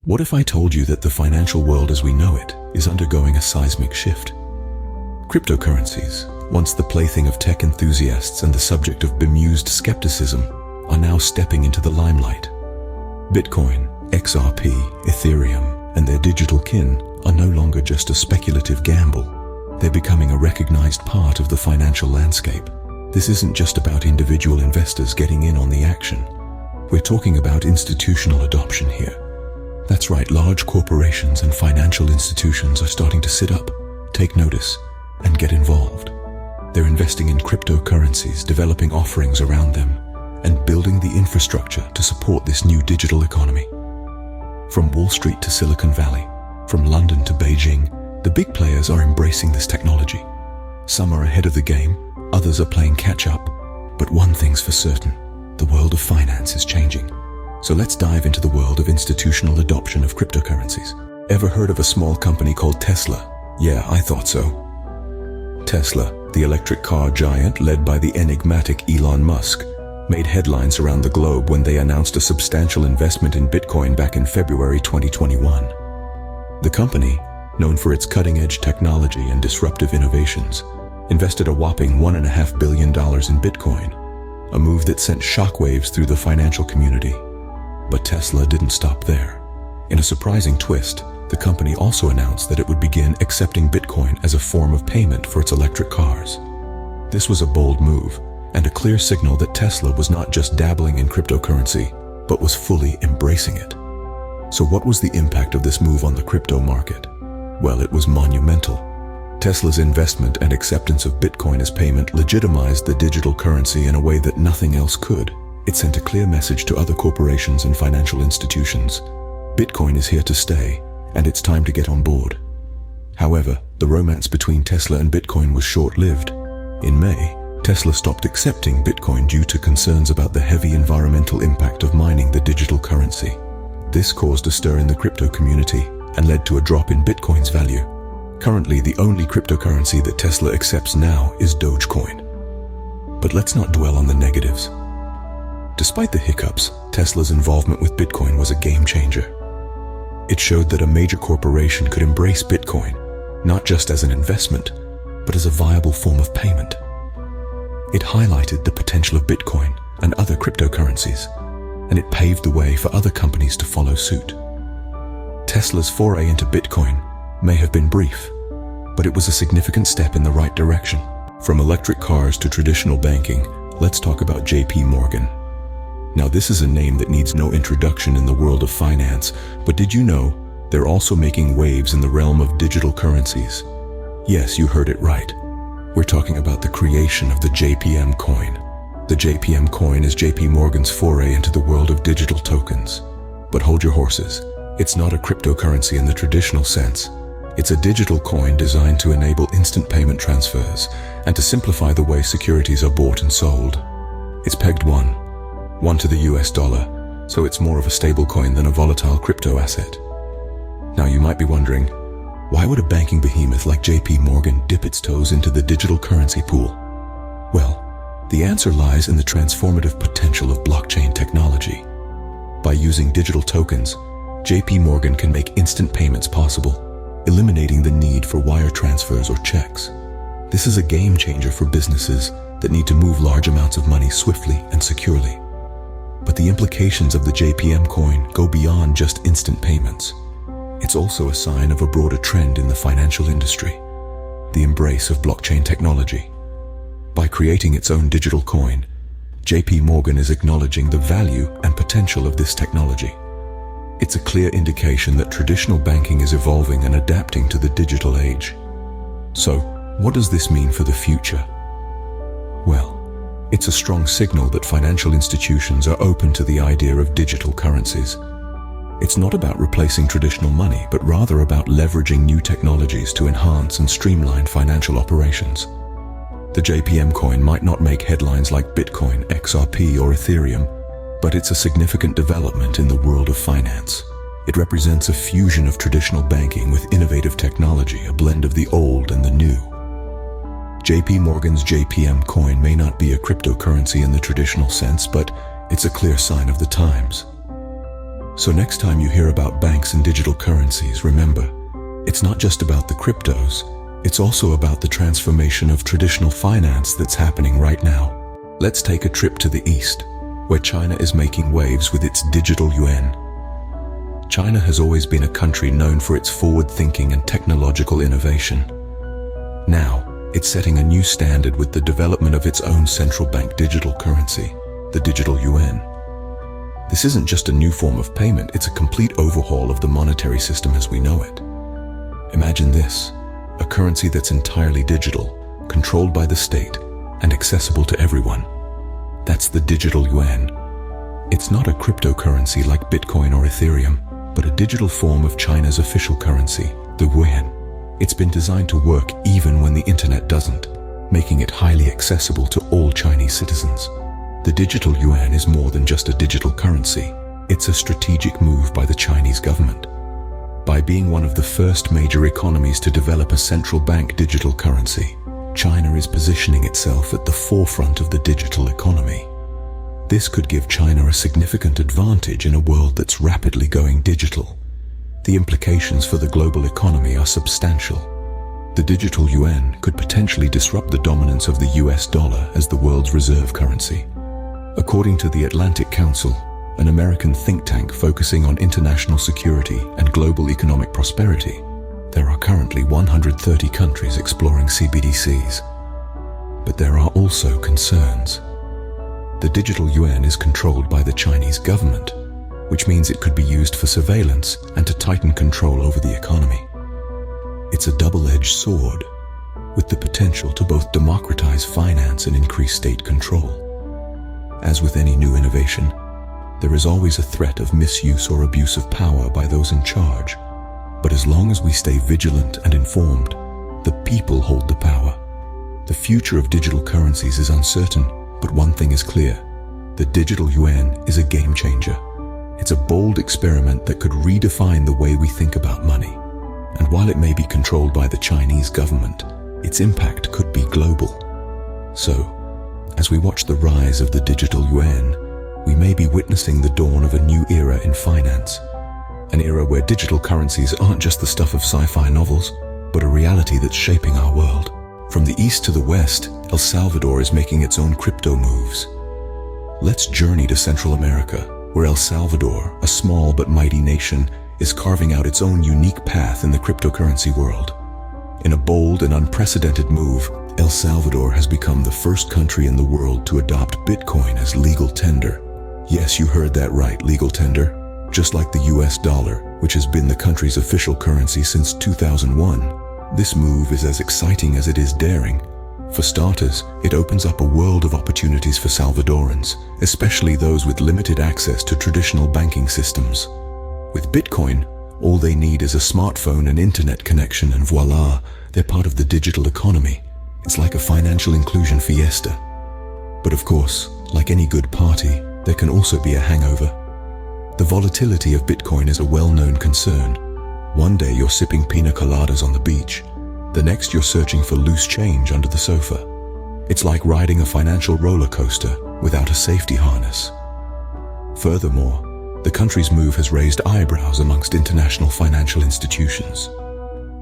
What if I told you that the financial world as we know it is undergoing a seismic shift? Cryptocurrencies, once the plaything of tech enthusiasts and the subject of bemused skepticism, are now stepping into the limelight. Bitcoin, XRP, Ethereum, and their digital kin are no longer just a speculative gamble. They're becoming a recognized part of the financial landscape. This isn't just about individual investors getting in on the action. We're talking about institutional adoption here. That's right, large corporations and financial institutions are starting to sit up, take notice, and get involved. They're investing in cryptocurrencies, developing offerings around them, and building the infrastructure to support this new digital economy. From Wall Street to Silicon Valley, from London to Beijing, the big players are embracing this technology. Some are ahead of the game, others are playing catch-up. But one thing's for certain, the world of finance is changing. So let's dive into the world of institutional adoption of cryptocurrencies. Ever heard of a small company called Tesla? Yeah, I thought so. Tesla, the electric car giant led by the enigmatic Elon Musk, made headlines around the globe when they announced a substantial investment in Bitcoin back in February 2021. The company, known for its cutting-edge technology and disruptive innovations, invested a whopping $1.5 billion in Bitcoin, a move that sent shockwaves through the financial community. But Tesla didn't stop there. In a surprising twist, the company also announced that it would begin accepting Bitcoin as a form of payment for its electric cars. This was a bold move, and a clear signal that Tesla was not just dabbling in cryptocurrency, but was fully embracing it. So what was the impact of this move on the crypto market? Well, it was monumental. Tesla's investment and acceptance of Bitcoin as payment legitimized the digital currency in a way that nothing else could. It sent a clear message to other corporations and financial institutions. Bitcoin is here to stay, and it's time to get on board. However, the romance between Tesla and Bitcoin was short-lived. In May, Tesla stopped accepting Bitcoin due to concerns about the heavy environmental impact of mining the digital currency. This caused a stir in the crypto community and led to a drop in Bitcoin's value. Currently, the only cryptocurrency that Tesla accepts now is Dogecoin. But let's not dwell on the negatives. Despite the hiccups, Tesla's involvement with Bitcoin was a game changer. It showed that a major corporation could embrace Bitcoin, not just as an investment, but as a viable form of payment. It highlighted the potential of Bitcoin and other cryptocurrencies, and it paved the way for other companies to follow suit. Tesla's foray into Bitcoin may have been brief, but it was a significant step in the right direction. From electric cars to traditional banking, let's talk about JP Morgan. Now, this is a name that needs no introduction in the world of finance, but did you know they're also making waves in the realm of digital currencies? Yes, you heard it right. We're talking about the creation of the JPM coin. The JPM coin is JP Morgan's foray into the world of digital tokens. But hold your horses. It's not a cryptocurrency in the traditional sense. It's a digital coin designed to enable instant payment transfers and to simplify the way securities are bought and sold. It's pegged one to the US dollar, so it's more of a stable coin than a volatile crypto asset. Now you might be wondering, why would a banking behemoth like JP Morgan dip its toes into the digital currency pool? Well, the answer lies in the transformative potential of blockchain technology. By using digital tokens, JP Morgan can make instant payments possible, eliminating the need for wire transfers or checks. This is a game changer for businesses that need to move large amounts of money swiftly and securely. But the implications of the JPM coin go beyond just instant payments. It's also a sign of a broader trend in the financial industry, the embrace of blockchain technology. By creating its own digital coin, JP Morgan is acknowledging the value and potential of this technology. It's a clear indication that traditional banking is evolving and adapting to the digital age. So, what does this mean for the future? Well, it's a strong signal that financial institutions are open to the idea of digital currencies. It's not about replacing traditional money, but rather about leveraging new technologies to enhance and streamline financial operations. The JPM coin might not make headlines like Bitcoin, XRP, or Ethereum, but it's a significant development in the world of finance. It represents a fusion of traditional banking with innovative technology, a blend of the old and the new. JP Morgan's JPM coin may not be a cryptocurrency in the traditional sense, but it's a clear sign of the times. So next time you hear about banks and digital currencies, remember, it's not just about the cryptos, it's also about the transformation of traditional finance that's happening right now. Let's take a trip to the east, where China is making waves with its digital yuan. China has always been a country known for its forward-thinking and technological innovation. Now, it's setting a new standard with the development of its own central bank digital currency, the digital yuan. This isn't just a new form of payment, it's a complete overhaul of the monetary system as we know it. Imagine this, a currency that's entirely digital, controlled by the state, and accessible to everyone. That's the digital yuan. It's not a cryptocurrency like Bitcoin or Ethereum, but a digital form of China's official currency, the yuan. It's been designed to work even when the internet doesn't, making it highly accessible to all Chinese citizens. The digital yuan is more than just a digital currency. It's a strategic move by the Chinese government. By being one of the first major economies to develop a central bank digital currency, China is positioning itself at the forefront of the digital economy. This could give China a significant advantage in a world that's rapidly going digital. The implications for the global economy are substantial. The digital yuan could potentially disrupt the dominance of the US dollar as the world's reserve currency. According to the Atlantic Council, an American think tank focusing on international security and global economic prosperity, there are currently 130 countries exploring CBDCs. But there are also concerns. The digital yuan is controlled by the Chinese government, which means it could be used for surveillance and to tighten control over the economy. It's a double-edged sword, with the potential to both democratize finance and increase state control. As with any new innovation, there is always a threat of misuse or abuse of power by those in charge. But as long as we stay vigilant and informed, the people hold the power. The future of digital currencies is uncertain, but one thing is clear. The digital yuan is a game changer. It's a bold experiment that could redefine the way we think about money. And while it may be controlled by the Chinese government, its impact could be global. So, as we watch the rise of the digital yuan, we may be witnessing the dawn of a new era in finance. An era where digital currencies aren't just the stuff of sci-fi novels, but a reality that's shaping our world. From the east to the west, El Salvador is making its own crypto moves. Let's journey to Central America, where El Salvador, a small but mighty nation, is carving out its own unique path in the cryptocurrency world. In a bold and unprecedented move, El Salvador has become the first country in the world to adopt Bitcoin as legal tender. Yes, you heard that right, legal tender. Just like the US dollar, which has been the country's official currency since 2001. This move is as exciting as it is daring. For starters, it opens up a world of opportunities for Salvadorans, especially those with limited access to traditional banking systems. With Bitcoin, all they need is a smartphone and internet connection, and voila, they're part of the digital economy. It's like a financial inclusion fiesta. But of course, like any good party, there can also be a hangover. The volatility of Bitcoin is a well-known concern. One day you're sipping pina coladas on the beach. The next you're searching for loose change under the sofa. It's like riding a financial roller coaster without a safety harness. Furthermore, the country's move has raised eyebrows amongst international financial institutions.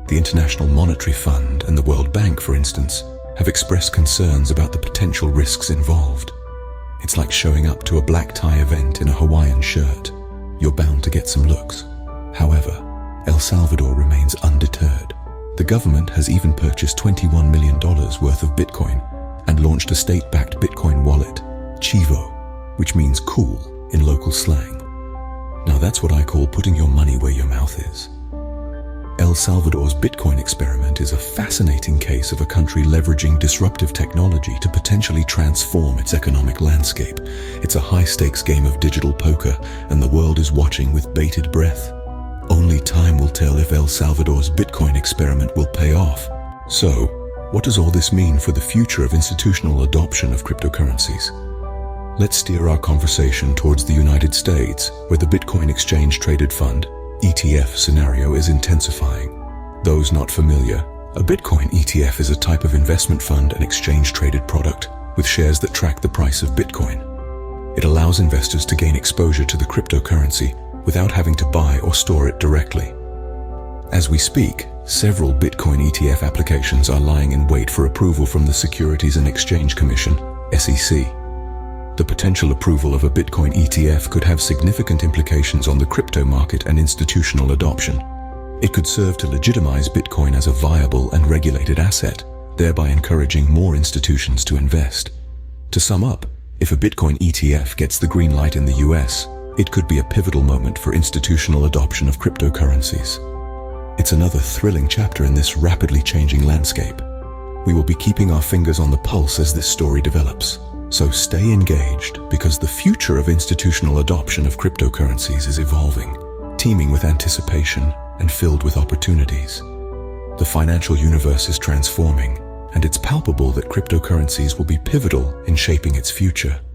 The International Monetary Fund and the World Bank, for instance, have expressed concerns about the potential risks involved. It's like showing up to a black tie event in a Hawaiian shirt. You're bound to get some looks. However, El Salvador remains undeterred. The government has even purchased $21 million worth of Bitcoin and launched a state-backed Bitcoin wallet, Chivo, which means cool in local slang. Now that's what I call putting your money where your mouth is. El Salvador's Bitcoin experiment is a fascinating case of a country leveraging disruptive technology to potentially transform its economic landscape. It's a high-stakes game of digital poker, and the world is watching with bated breath. Only time will tell if El Salvador's Bitcoin experiment will pay off. So, what does all this mean for the future of institutional adoption of cryptocurrencies? Let's steer our conversation towards the United States, where the Bitcoin Exchange Traded Fund ETF scenario is intensifying. Those not familiar, a Bitcoin ETF is a type of investment fund and exchange-traded product with shares that track the price of Bitcoin. It allows investors to gain exposure to the cryptocurrency without having to buy or store it directly. As we speak, several Bitcoin ETF applications are lying in wait for approval from the Securities and Exchange Commission, SEC. The potential approval of a Bitcoin ETF could have significant implications on the crypto market and institutional adoption. It could serve to legitimize Bitcoin as a viable and regulated asset, thereby encouraging more institutions to invest. To sum up, if a Bitcoin ETF gets the green light in the US, it could be a pivotal moment for institutional adoption of cryptocurrencies. It's another thrilling chapter in this rapidly changing landscape. We will be keeping our fingers on the pulse as this story develops. So stay engaged, because the future of institutional adoption of cryptocurrencies is evolving, teeming with anticipation and filled with opportunities. The financial universe is transforming, and it's palpable that cryptocurrencies will be pivotal in shaping its future.